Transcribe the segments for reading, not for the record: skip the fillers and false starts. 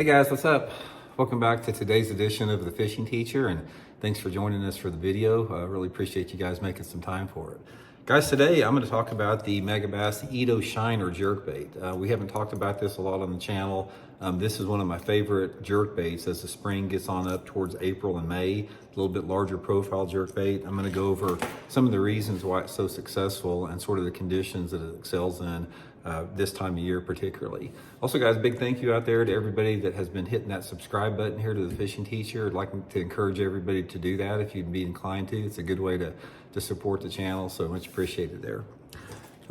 Hey guys, what's up? Welcome back to today's edition of The Fishing Teacher, and thanks for joining us for the video. I really appreciate you guys making some time for it. Guys, today I'm going to talk about the Megabass Edo Shiner jerkbait. We haven't talked about this a lot on the channel. This is one of my favorite jerkbaits as the spring gets on up towards April and May. A little bit larger profile jerkbait. I'm going to go over some of the reasons why it's so successful and sort of the conditions that it excels in this time of year particularly. Also guys, big thank you out there to everybody that has been hitting that subscribe button here to The Fishing Teacher. I'd like to encourage everybody to do that if you'd be inclined to. It's a good way to support the channel, so much appreciated there.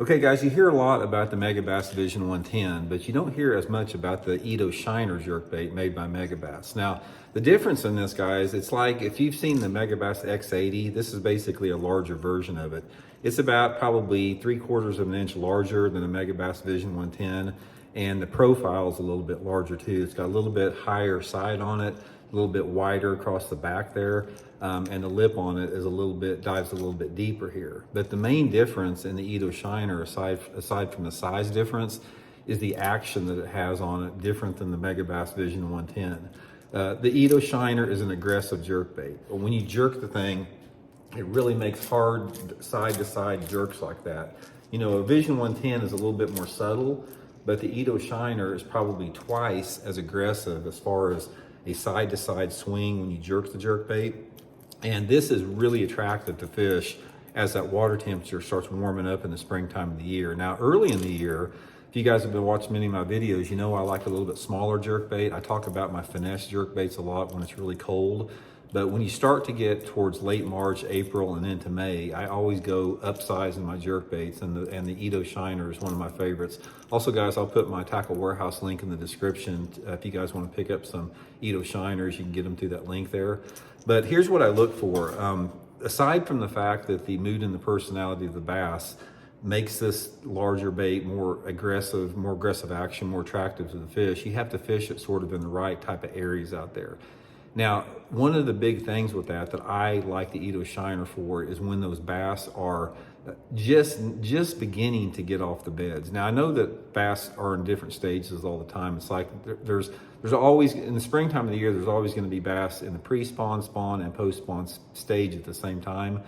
Okay guys, you hear a lot about the Megabass Vision 110, but you don't hear as much about the Edo Shiner jerkbait made by Megabass. Now, the difference in this, guys, it's like if you've seen the Megabass X80, this is basically a larger version of it. It's about probably 3/4 of an inch larger than the Megabass Vision 110, and the profile is a little bit larger too. It's got a little bit higher side on it, a little bit wider across the back there, and the lip on it is dives a little bit deeper here. But the main difference in the Edo Shiner, aside from the size difference, is the action that it has on it, different than the Megabass Vision 110. The Edo Shiner is an aggressive jerkbait. When you jerk the thing, it really makes hard side-to-side jerks like that. You know, a Vision 110 is a little bit more subtle, but the Edo Shiner is probably twice as aggressive as far as a side-to-side swing when you jerk the jerkbait. And this is really attractive to fish as that water temperature starts warming up in the springtime of the year. Now, early in the year, if you guys have been watching many of my videos, you know I like a little bit smaller jerkbait. I talk about my finesse jerkbaits a lot when it's really cold. But when you start to get towards late March, April, and into May, I always go upsize in my jerkbaits, and the Edo Shiner is one of my favorites. Also, guys, I'll put my Tackle Warehouse link in the description. If you guys want to pick up some Edo Shiners, you can get them through that link there. But here's what I look for. Aside from the fact that the mood and the personality of the bass makes this larger bait more aggressive action, more attractive to the fish, you have to fish it sort of in the right type of areas out there. Now, one of the big things with that I like the Edo Shiner for is when those bass are just beginning to get off the beds. Now, I know that bass are in different stages all the time. It's like there's always, in the springtime of the year, there's always going to be bass in the pre-spawn, spawn, and post-spawn stage at the same time.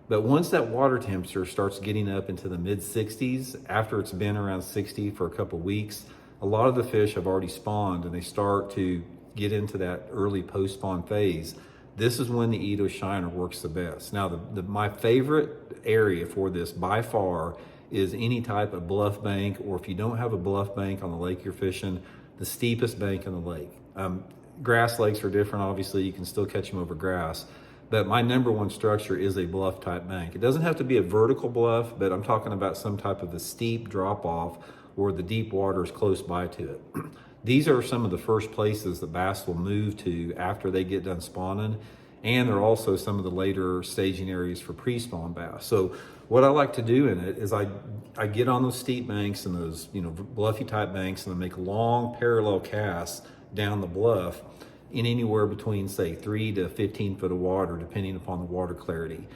But once that water temperature starts getting up into the mid-60s, after it's been around 60 for a couple weeks, a lot of the fish have already spawned and they start to get into that early post-spawn phase. This is when the Edo Shiner works the best. Now, my favorite area for this by far is any type of bluff bank, or if you don't have a bluff bank on the lake you're fishing, the steepest bank in the lake. Grass lakes are different, obviously. You can still catch them over grass. But my number one structure is a bluff type bank. It doesn't have to be a vertical bluff, but I'm talking about some type of a steep drop off where the deep water is close by to it. These are some of the first places that bass will move to after they get done spawning, and they're also some of the later staging areas for pre-spawn bass. So what I like to do in it is I get on those steep banks and those bluffy type banks, and I make long parallel casts down the bluff in anywhere between, say, 3 to 15 foot of water, depending upon the water clarity.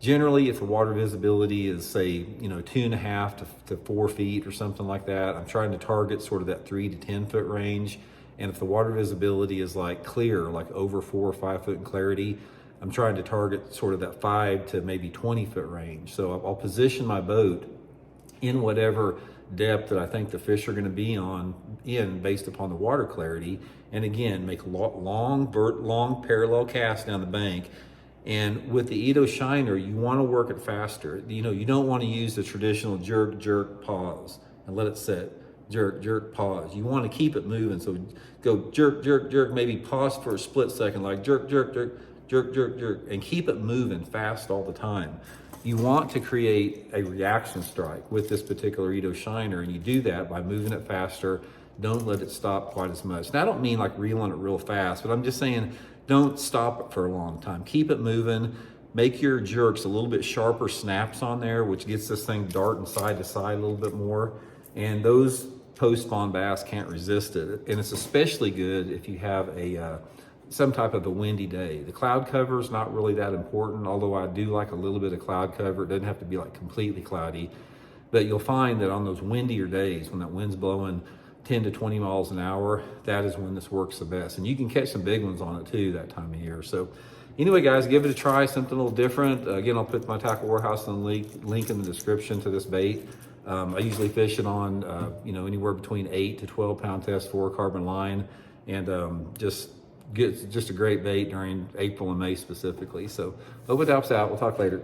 Generally, if the water visibility is, say, 2.5 to 4 feet or something like that, I'm trying to target sort of that 3 to 10 foot range. And if the water visibility is like clear, like over 4 or 5 foot in clarity, I'm trying to target sort of that 5 to maybe 20 foot range. So I'll position my boat in whatever depth that I think the fish are going to be in based upon the water clarity. And again, make long parallel casts down the bank. And with the Edo Shiner, you want to work it faster. You don't want to use the traditional jerk, jerk, pause, and let it sit. Jerk, jerk, pause. You want to keep it moving. So go jerk, jerk, jerk, maybe pause for a split second, like jerk, jerk, jerk, jerk, jerk, jerk, and keep it moving fast all the time. You want to create a reaction strike with this particular Edo Shiner, and you do that by moving it faster. Don't let it stop quite as much. Now, I don't mean like reeling it real fast, but I'm just saying don't stop it for a long time. Keep it moving. Make your jerks a little bit sharper snaps on there, which gets this thing darting side to side a little bit more. And those post-spawn bass can't resist it. And it's especially good if you have some type of a windy day. The cloud cover is not really that important, although I do like a little bit of cloud cover. It doesn't have to be like completely cloudy. But you'll find that on those windier days, when that wind's blowing, 10 to 20 miles an hour, that is when this works the best. And you can catch some big ones on it too that time of year. So anyway, guys, give it a try, something a little different. Again, I'll put my Tackle Warehouse link in the description to this bait. I usually fish it on, anywhere between 8 to 12 pound test fluorocarbon line, and just a great bait during April and May specifically. So hope it helps out. We'll talk later.